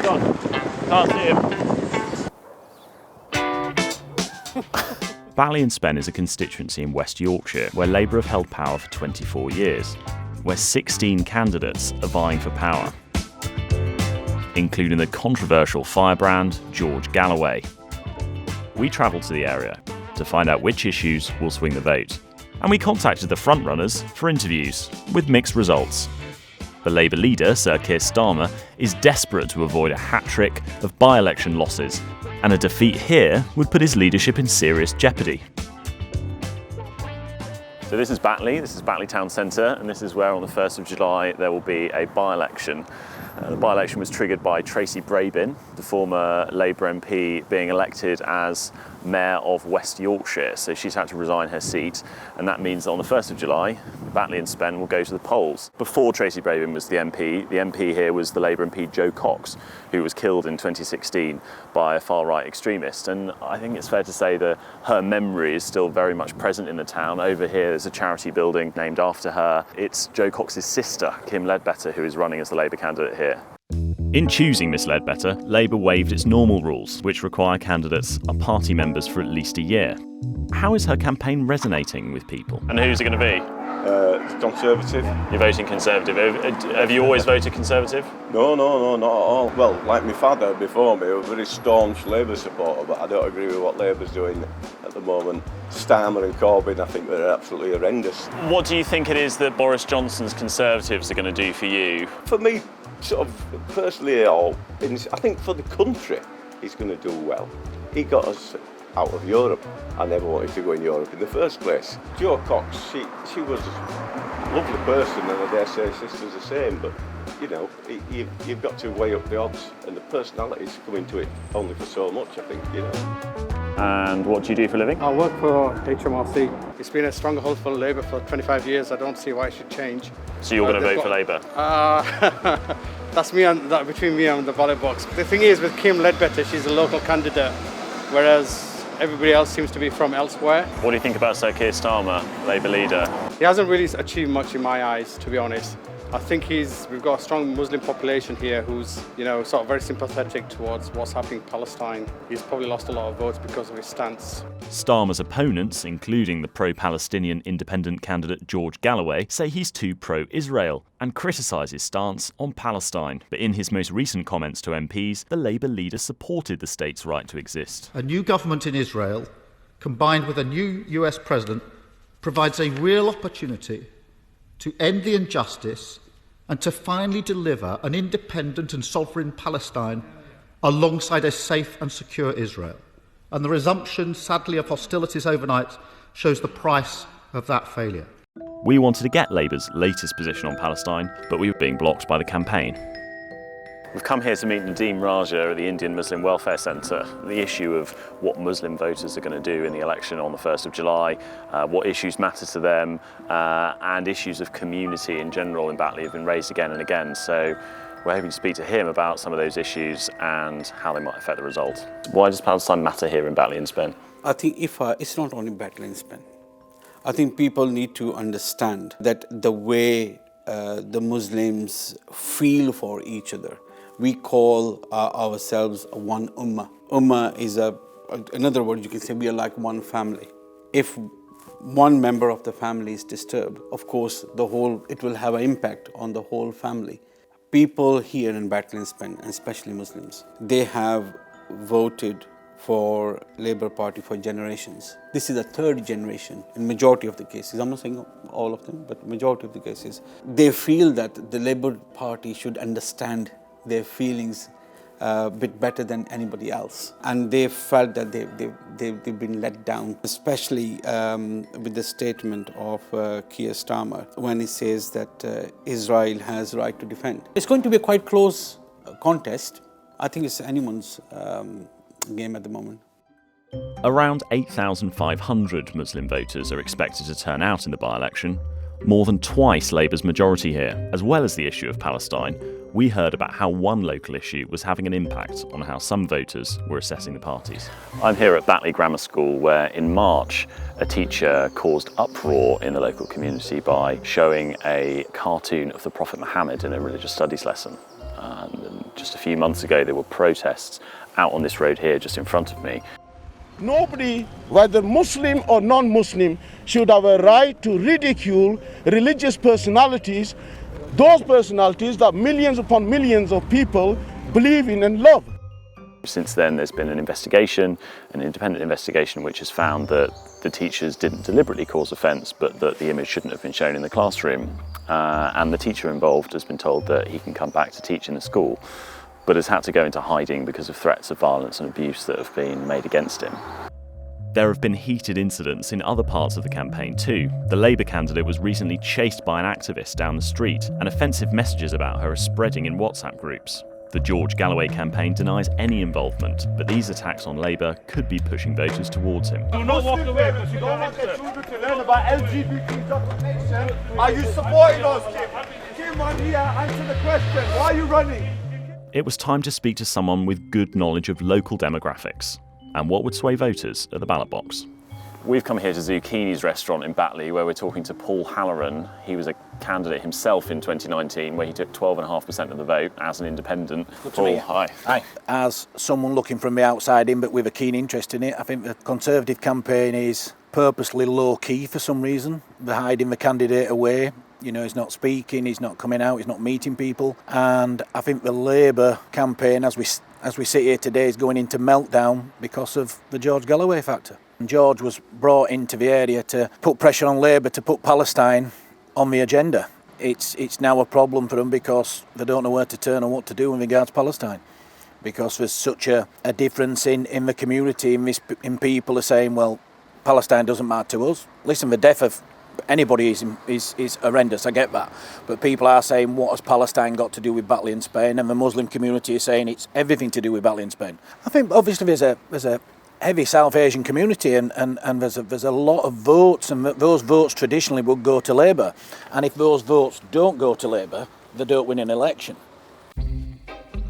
gone? Can't see him. Batley and Spen is a constituency in West Yorkshire where Labour have held power for 24 years, where 16 candidates are vying for power, including the controversial firebrand George Galloway. We travelled to the area to find out which issues will swing the vote, and we contacted the frontrunners for interviews, with mixed results. The Labour leader, Sir Keir Starmer, is desperate to avoid a hat-trick of by-election losses, and a defeat here would put his leadership in serious jeopardy. So this is Batley Town Centre, and this is where on the 1st of July there will be a by-election. The by-election was triggered by Tracy Brabin, the former Labour MP, being elected as Mayor of West Yorkshire. So she's had to resign her seat, and that means that on the 1st of July, Batley and Spen will go to the polls. Before Tracy Brabin was the MP here was the Labour MP Joe Cox, who was killed in 2016 by a far-right extremist. And I think it's fair to say that her memory is still very much present in the town. Over here there's a charity building named after her. It's Joe Cox's sister, Kim Ledbetter, who is running as the Labour candidate here. In choosing Miss Ledbetter, Labour waived its normal rules, which require candidates are party members for at least a year. How is her campaign resonating with people? And who's it going to be? Conservative. You're voting Conservative. Have you always voted Conservative? No, not at all. Well, like my father before me, I was a very staunch Labour supporter, but I don't agree with what Labour's doing at the moment. Starmer and Corbyn, I think they're absolutely horrendous. What do you think it is that Boris Johnson's Conservatives are going to do for you? For me, sort of personally, I think for the country, he's going to do well. He got us out of Europe. I never wanted to go in Europe in the first place. Jo Cox, she was a lovely person, and I dare say sister's the same, but you know, you've got to weigh up the odds, and the personalities come into it only for so much, I think, you know. And what do you do for a living? I work for HMRC. It's been a stronghold for Labour for 25 years. I don't see why it should change. So you're going to vote for Labour? That's between me and the ballot box. The thing is, with Kim Ledbetter, she's a local candidate, whereas everybody else seems to be from elsewhere. What do you think about Sir Keir Starmer, Labour leader? He hasn't really achieved much in my eyes, to be honest. I think we've got a strong Muslim population here who's, you know, sort of very sympathetic towards what's happening in Palestine. He's probably lost a lot of votes because of his stance. Starmer's opponents, including the pro-Palestinian independent candidate George Galloway, say he's too pro-Israel and criticise his stance on Palestine. But in his most recent comments to MPs, the Labour leader supported the state's right to exist. A new government in Israel, combined with a new US president, provides a real opportunity to end the injustice and to finally deliver an independent and sovereign Palestine alongside a safe and secure Israel. And the resumption, sadly, of hostilities overnight shows the price of that failure. We wanted to get Labour's latest position on Palestine, but we were being blocked by the campaign. We've come here to meet Nadeem Raja at the Indian Muslim Welfare Centre. The issue of what Muslim voters are going to do in the election on the 1st of July, what issues matter to them, and issues of community in general in Batley have been raised again and again. So we're hoping to speak to him about some of those issues and how they might affect the result. Why does Palestine matter here in Batley and Spen? I think it's not only Batley and Spen. I think people need to understand that the way the Muslims feel for each other. We call ourselves one ummah. Ummah is another word you can say we are like one family. If one member of the family is disturbed, of course, it will have an impact on the whole family. People here in Batley and Spen, and especially Muslims, they have voted for Labour Party for generations. This is the third generation in majority of the cases. I'm not saying all of them, but majority of the cases. They feel that the Labour Party should understand their feelings a bit better than anybody else. And they felt that they've been let down, especially with the statement of Keir Starmer when he says that Israel has right to defend. It's going to be a quite close contest. I think it's anyone's game at the moment. Around 8,500 Muslim voters are expected to turn out in the by-election, more than twice Labour's majority here. As well as the issue of Palestine, we heard about how one local issue was having an impact on how some voters were assessing the parties. I'm here at Batley Grammar School, where in March a teacher caused uproar in the local community by showing a cartoon of the Prophet Muhammad in a religious studies lesson. And Just a few months ago, there were protests out on this road here, just in front of me. Nobody, whether Muslim or non-Muslim, should have a right to ridicule religious personalities, those personalities that millions upon millions of people believe in and love. Since then, there's been an investigation, an independent investigation, which has found that the teachers didn't deliberately cause offence, but that the image shouldn't have been shown in the classroom. And the teacher involved has been told that he can come back to teach in the school, but has had to go into hiding because of threats of violence and abuse that have been made against him. There have been heated incidents in other parts of the campaign too. The Labour candidate was recently chased by an activist down the street, and offensive messages about her are spreading in WhatsApp groups. The George Galloway campaign denies any involvement, but these attacks on Labour could be pushing voters towards him. Do not walk away because you don't want the children to learn about LGBT. Are you supporting us, Kim? Kim, I'm here. Answer the question. Why are you running? It was time to speak to someone with good knowledge of local demographics and what would sway voters at the ballot box. We've come here to Zucchini's restaurant in Batley, where we're talking to Paul Halloran. He was a candidate himself in 2019, where he took 12.5% of the vote as an independent. Good to Paul, meet you. hi. Hi. As someone looking from the outside in, but with a keen interest in it, I think the Conservative campaign is purposely low-key for some reason. They're hiding the candidate away. You know, he's not speaking, he's not coming out, he's not meeting people. And I think the Labour campaign, as we sit here today, is going into meltdown because of the George Galloway factor. And George was brought into the area to put pressure on Labour to put Palestine on the agenda. It's now a problem for them because they don't know where to turn and what to do in regards to Palestine. Because there's such a difference in the community, in people are saying, well, Palestine doesn't matter to us. Listen, the death of anybody is horrendous, I get that. But people are saying, what has Palestine got to do with Batley and Spen? And the Muslim community is saying it's everything to do with Batley and Spen. I think obviously there's a heavy South Asian community and there's a lot of votes, and those votes traditionally would go to Labour. And if those votes don't go to Labour, they don't win an election.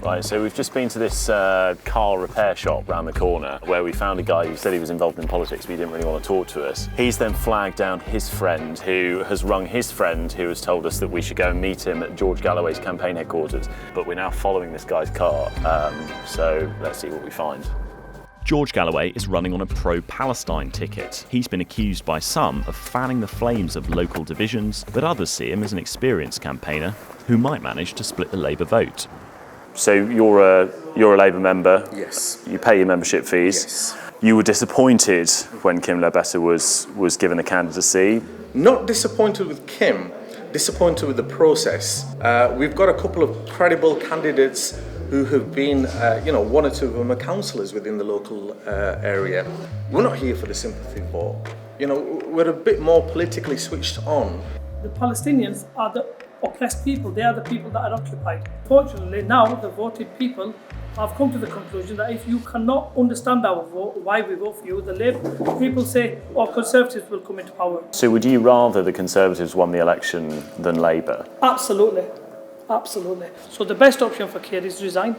Right, so we've just been to this car repair shop round the corner where we found a guy who said he was involved in politics but he didn't really want to talk to us. He's then flagged down his friend who has rung his friend who has told us that we should go and meet him at George Galloway's campaign headquarters. But we're now following this guy's car, so let's see what we find. George Galloway is running on a pro-Palestine ticket. He's been accused by some of fanning the flames of local divisions, but others see him as an experienced campaigner who might manage to split the Labour vote. So you're a Labour member. Yes. You pay your membership fees. Yes. You were disappointed when Kim Ledbetter was given the candidacy. Not disappointed with Kim, disappointed with the process. We've got a couple of credible candidates who have been, one or two of them are councillors within the local area. We're not here for the sympathy vote. We're a bit more politically switched on. The Palestinians are the oppressed people. They are the people that are occupied. Fortunately, now the voted people have come to the conclusion that if you cannot understand our vote, why we vote for you, the Labour people say, Conservatives will come into power. So would you rather the Conservatives won the election than Labour? Absolutely. Absolutely. So the best option for Keir is resign.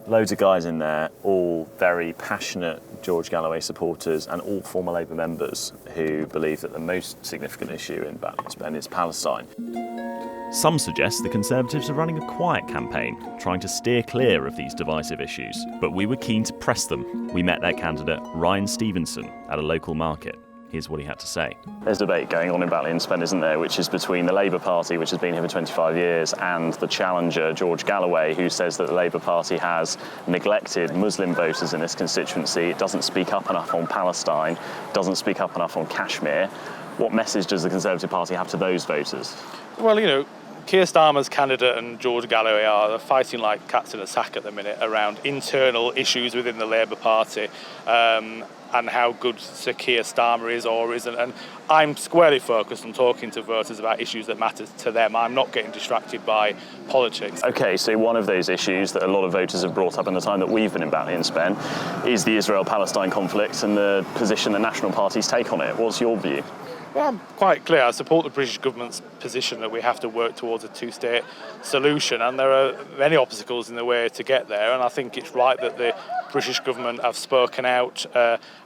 Loads of guys in there, all very passionate George Galloway supporters and all former Labour members who believe that the most significant issue in Batley and Spen is Palestine. Some suggest the Conservatives are running a quiet campaign, trying to steer clear of these divisive issues, but we were keen to press them. We met their candidate, Ryan Stephenson, at a local market. Here's what he had to say. There's debate going on in Batley and Spen, isn't there, which is between the Labour Party, which has been here for 25 years, and the challenger, George Galloway, who says that the Labour Party has neglected Muslim voters in this constituency. It doesn't speak up enough on Palestine, doesn't speak up enough on Kashmir. What message does the Conservative Party have to those voters? Well, Keir Starmer's candidate and George Galloway are fighting like cats in a sack at the minute around internal issues within the Labour Party and how good Sir Keir Starmer is or isn't. And I'm squarely focused on talking to voters about issues that matter to them. I'm not getting distracted by politics. OK, so one of those issues that a lot of voters have brought up in the time that we've been in Batley and Spen is the Israel-Palestine conflict and the position the national parties take on it. What's your view? Well, I'm quite clear. I support the British government's position that we have to work towards a two-state solution, and there are many obstacles in the way to get there, and I think it's right that the British government have spoken out,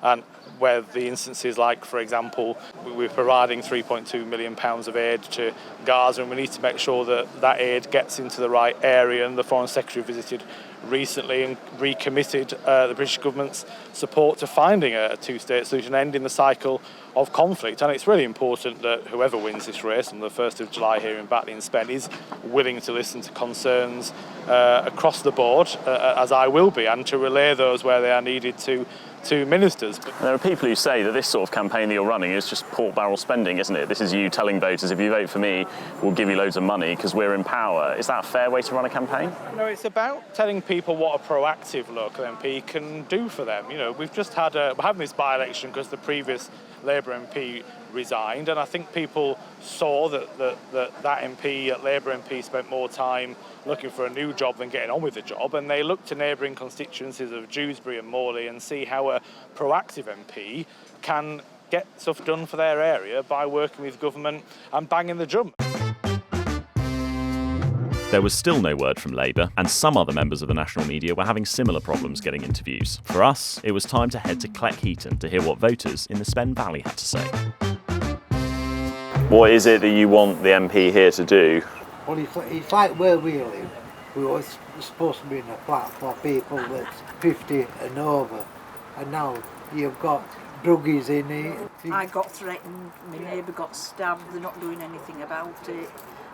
and where the instances like, for example, we're providing £3.2 million of aid to Gaza, and we need to make sure that that aid gets into the right area, and the Foreign Secretary visited recently and recommitted the British government's support to finding a two-state solution, ending the cycle of conflict. And it's really important that whoever wins this race on the 1st of July here in Batley and Spen is willing to listen to concerns across the board, as I will be, and to relay those where they are needed to ministers. There are people who say that this sort of campaign that you're running is just pork barrel spending, isn't it? This is you telling voters, if you vote for me, we'll give you loads of money because we're in power. Is that a fair way to run a campaign? No, it's about telling people what a proactive local MP can do for them. You know, we've just had we're having this by-election because the previous Labour MP resigned, and I think people saw that Labour MP spent more time looking for a new job than getting on with the job, and they looked to neighbouring constituencies of Dewsbury and Morley and see how a proactive MP can get stuff done for their area by working with government and banging the drum. There was still no word from Labour, and some other members of the national media were having similar problems getting interviews. For us, it was time to head to Cleckheaton to hear what voters in the Spen Valley had to say. What is it that you want the MP here to do? Well, it's like where we live. We were supposed to be in a flat for people that's 50 and over, and now you've got druggies in it. I got threatened, my neighbour got stabbed, they're not doing anything about it.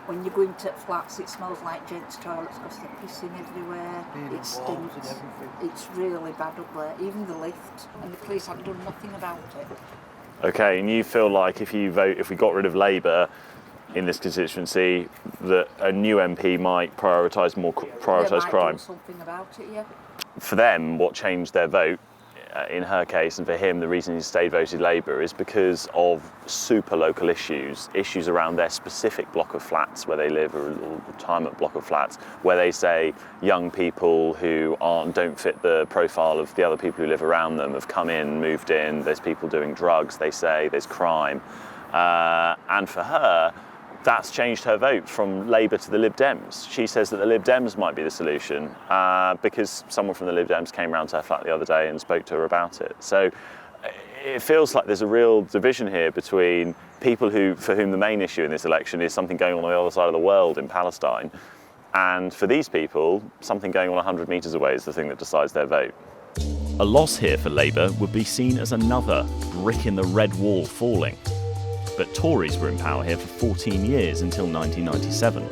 When you go into flats, it smells like gents' toilets because they're pissing everywhere. It stinks. It's really bad up there, even the lift, and the police haven't done nothing about it. Okay, and you feel like if we got rid of Labour in this constituency, that a new MP might prioritise crime? Do something about it, yeah. For them, what changed their vote, in her case, and for him, the reason he stayed voted Labour is because of super local issues around their specific block of flats where they live, or a little retirement block of flats, where they say young people who don't fit the profile of the other people who live around them have come in, moved in, there's people doing drugs, they say, there's crime. And for her, that's changed her vote from Labour to the Lib Dems. She says that the Lib Dems might be the solution because someone from the Lib Dems came round to her flat the other day and spoke to her about it. So it feels like there's a real division here between people for whom the main issue in this election is something going on the other side of the world in Palestine, and for these people, something going on 100 metres away is the thing that decides their vote. A loss here for Labour would be seen as another brick in the red wall falling. But Tories were in power here for 14 years until 1997.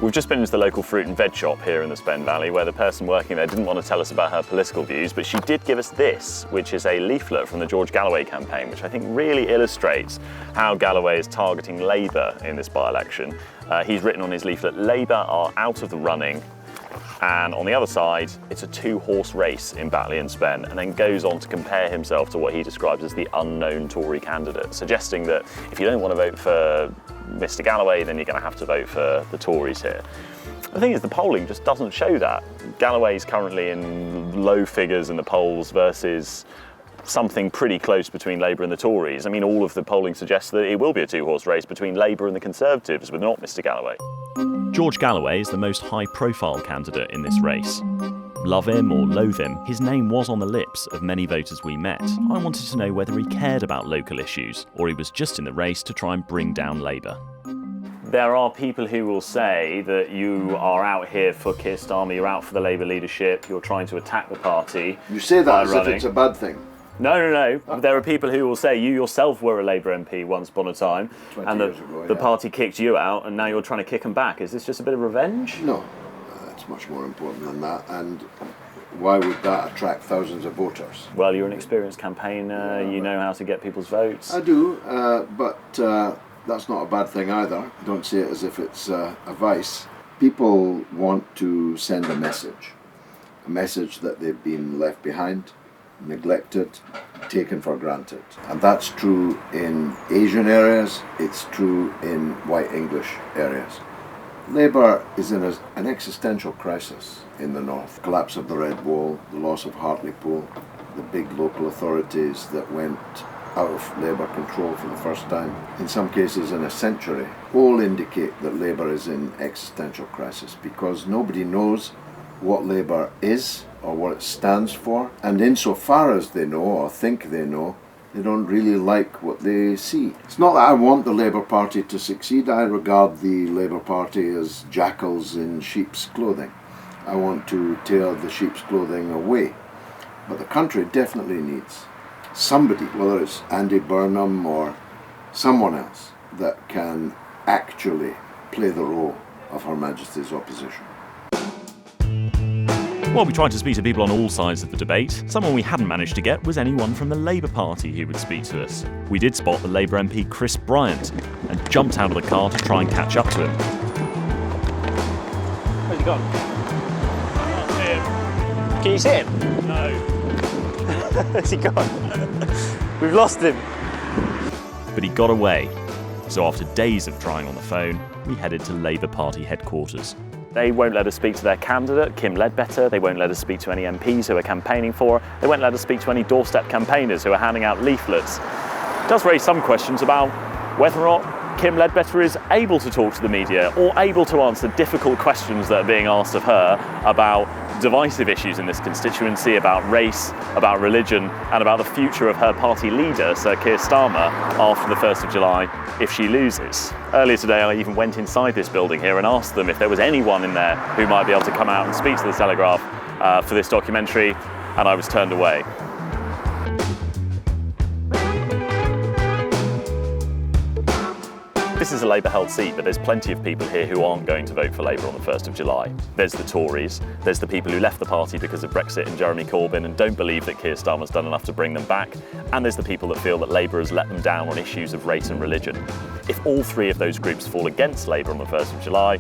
We've just been into the local fruit and veg shop here in the Spen Valley, where the person working there didn't want to tell us about her political views, but she did give us this, which is a leaflet from the George Galloway campaign, which I think really illustrates how Galloway is targeting Labour in this by-election. He's written on his leaflet, "Labour are out of the running," and on the other side, it's a two-horse race in Batley and Spen, and then goes on to compare himself to what he describes as the unknown Tory candidate, suggesting that if you don't want to vote for Mr Galloway, then you're going to have to vote for the Tories here. The thing is, the polling just doesn't show that. Galloway's currently in low figures in the polls versus something pretty close between Labour and the Tories. I mean, all of the polling suggests that it will be a two-horse race between Labour and the Conservatives, but not Mr Galloway. George Galloway is the most high-profile candidate in this race. Love him or loathe him, his name was on the lips of many voters we met. I wanted to know whether he cared about local issues, or he was just in the race to try and bring down Labour. There are people who will say that you are out here for Keir Starmer, you're out for the Labour leadership, you're trying to attack the party. You say that as if it's a bad thing. No. There are people who will say you yourself were a Labour MP once upon a time, and the party kicked you out, and now you're trying to kick them back. Is this just a bit of revenge? No, it's much more important than that. And why would that attract thousands of voters? Well, you're an experienced campaigner. You know how to get people's votes. I do, but that's not a bad thing either. Don't see it as if it's a vice. People want to send a message that they've been left behind, neglected, taken for granted. And that's true in Asian areas, it's true in white English areas. Labour is in an existential crisis in the north. Collapse of the Red Wall, the loss of Hartlepool, the big local authorities that went out of Labour control for the first time, in some cases in a century, all indicate that Labour is in existential crisis because nobody knows what Labour is or what it stands for, and insofar as they know or think they know, they don't really like what they see. It's not that I want the Labour Party to succeed. I regard the Labour Party as jackals in sheep's clothing. I want to tear the sheep's clothing away. But the country definitely needs somebody, whether it's Andy Burnham or someone else, that can actually play the role of Her Majesty's opposition. While we tried to speak to people on all sides of the debate, someone we hadn't managed to get was anyone from the Labour Party who would speak to us. We did spot the Labour MP Chris Bryant and jumped out of the car to try and catch up to him. Where's he gone? I can't see him. Can you see him? No. Where's he gone? We've lost him. But he got away. So after days of trying on the phone, we headed to Labour Party headquarters. They won't let us speak to their candidate, Kim Ledbetter. They won't let us speak to any MPs who are campaigning for her. They won't let us speak to any doorstep campaigners who are handing out leaflets. It does raise some questions about whether or not Kim Ledbetter is able to talk to the media or able to answer difficult questions that are being asked of her about divisive issues in this constituency, about race, about religion, and about the future of her party leader, Sir Keir Starmer, after the 1st of July, if she loses. Earlier today, I even went inside this building here and asked them if there was anyone in there who might be able to come out and speak to the Telegraph for this documentary, and I was turned away. This is a Labour-held seat, but there's plenty of people here who aren't going to vote for Labour on the 1st of July. There's the Tories, there's the people who left the party because of Brexit and Jeremy Corbyn and don't believe that Keir Starmer's done enough to bring them back, and there's the people that feel that Labour has let them down on issues of race and religion. If all three of those groups fall against Labour on the 1st of July,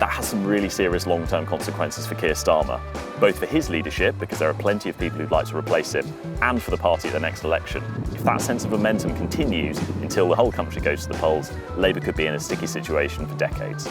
that has some really serious long-term consequences for Keir Starmer, both for his leadership, because there are plenty of people who'd like to replace him, and for the party at the next election. If that sense of momentum continues until the whole country goes to the polls, Labour could be in a sticky situation for decades.